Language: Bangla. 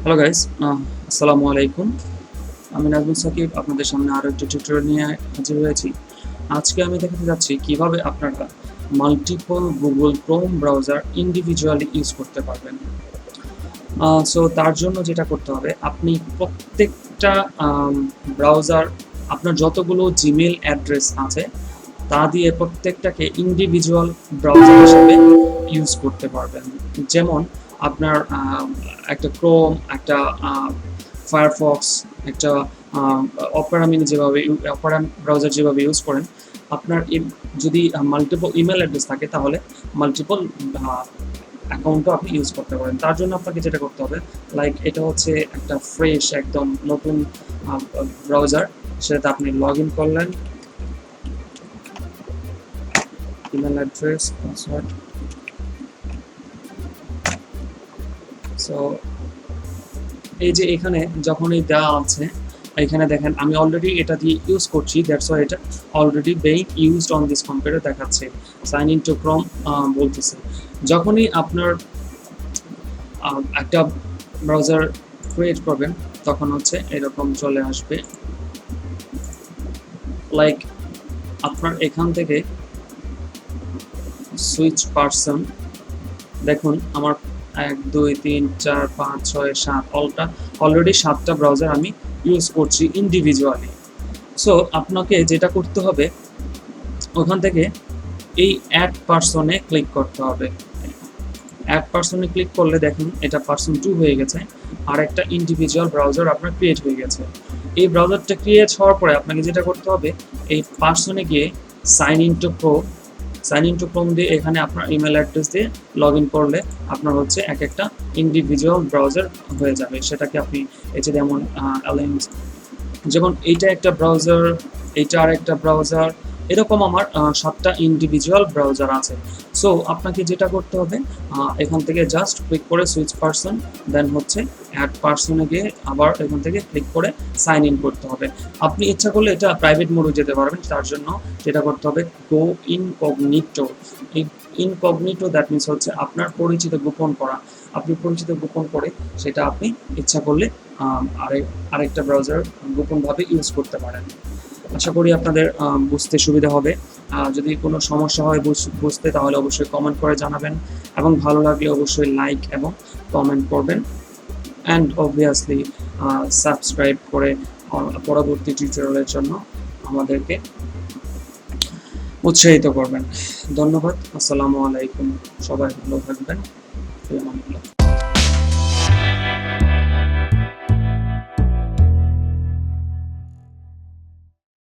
হ্যালো গাইস, আসসালামু আলাইকুম। আমি নাজমুল সাকিব আপনাদের সামনে আরও একটি টিউটোরিয়াল নিয়ে হাজির হয়েছি। আজকে আমি দেখাতে যাচ্ছি কিভাবে আপনারা multiple Google Chrome browser individually use করতে পারবেন। সো তার জন্য যেটা করতে হবে, আপনি প্রত্যেকটা ব্রাউজার, আপনার যতগুলো জিমেল অ্যাড্রেস আছে তা দিয়ে প্রত্যেকটাকে ইন্ডিভিজুয়াল ব্রাউজার হিসেবে ইউজ করতে পারবেন। যেমন আপনার একটা ক্রোম, একটা ফায়ারফক্স, একটা অপেরা মিনি, যেভাবে অপেরা ব্রাউজার যেভাবে ইউজ করেন, আপনার যদি মাল্টিপল ইমেল অ্যাড্রেস থাকে তাহলে মাল্টিপল অ্যাকাউন্টও আপনি ইউজ করতে পারেন। তার জন্য আপনাকে যেটা করতে হবে, লাইক এটা হচ্ছে একটা ফ্রেশ একদম নতুন ব্রাউজার, সেটাতে আপনি লগ ইন করলেন, ইমেল অ্যাড্রেস, পাসওয়ার্ড। সো এই যে এখানে যখনই দেওয়া আছে, এখানে দেখেন আমি অলরেডি এটা দিয়ে ইউজ করছি, দ্যাটস ওয়াই এটা already being used on this computer দেখাচ্ছে, সাইন ইন টু ক্রোম বলতেছে। যখনই আপনার একটা ব্রাউজার ক্রিয়েট করবেন তখন হচ্ছে এরকম চলে আসবে, লাইক আপনার এখান থেকে সুইচ পারসন, দেখুন আমার 1 2 3 4 5 6 7 অলরেডি 7টা ব্রাউজার আমি ইউজ করছি ইন্ডিভিজুয়ালি। সো আপনাকে যেটা করতে হবে, ওখান থেকে এই অ্যাড পারসনে ক্লিক করতে হবে। অ্যাড পারসনে ক্লিক করলে দেখুন এটা পারসন 2 হয়ে গেছে, আর একটা ইন্ডিভিজুয়াল ব্রাউজার আপনার ক্রিয়েট হয়ে গেছে। এই ব্রাউজারটা ক্রিয়েট হওয়ার পরে আপনাকে যেটা করতে হবে, এই পারসনে গিয়ে সাইন ইন টু ক্রোম দিয়ে এখানে আপনার ইমেল অ্যাড্রেস দিয়ে লগ ইন করলে আপনার হচ্ছে এক একটা ইন্ডিভিজুয়াল ব্রাউজার হয়ে যাবে। সেটাকে আপনি এই যে যেমন যেমন এইটা একটা ব্রাউজার, এইটা আর একটা ব্রাউজার, এরকম আমার 7টা ইন্ডিভিজুয়াল ব্রাউজার আছে। সো আপনাকে যেটা করতে হবে, এখান থেকে জাস্ট ক্লিক করে সুইচ পারসন, দেন হচ্ছে অ্যাড পারসনে গিয়ে আবার এখান থেকে ক্লিক করে সাইন ইন করতে হবে। আপনি ইচ্ছা করলে এটা প্রাইভেট মোডে যেতে পারবেন, তার জন্য যেটা করতে হবে, গো ইনকগনিটো। এই ইনকগনিটো দ্যাট মিনস হচ্ছে আপনার পরিচিত গোপন করা। আপনি পরিচিত গোপন করে সেটা আপনি ইচ্ছা করলে আরেকটা ব্রাউজার গোপনভাবে ইউজ করতে পারেন। আশা করি আপনাদের বুঝতে সুবিধা হবে। যদি কোনো সমস্যা হয় বুঝতে, তাহলে অবশ্যই কমেন্ট করে জানাবেন, এবং ভালো লাগলে অবশ্যই লাইক এবং কমেন্ট করবেন, অ্যান্ড অবভিয়াসলি সাবস্ক্রাইব করে পরবর্তী টিউটোরিয়ালের জন্য আমাদেরকে উৎসাহিত করবেন। ধন্যবাদ। আসসালামু আলাইকুম। সবাই ভালো থাকবেন।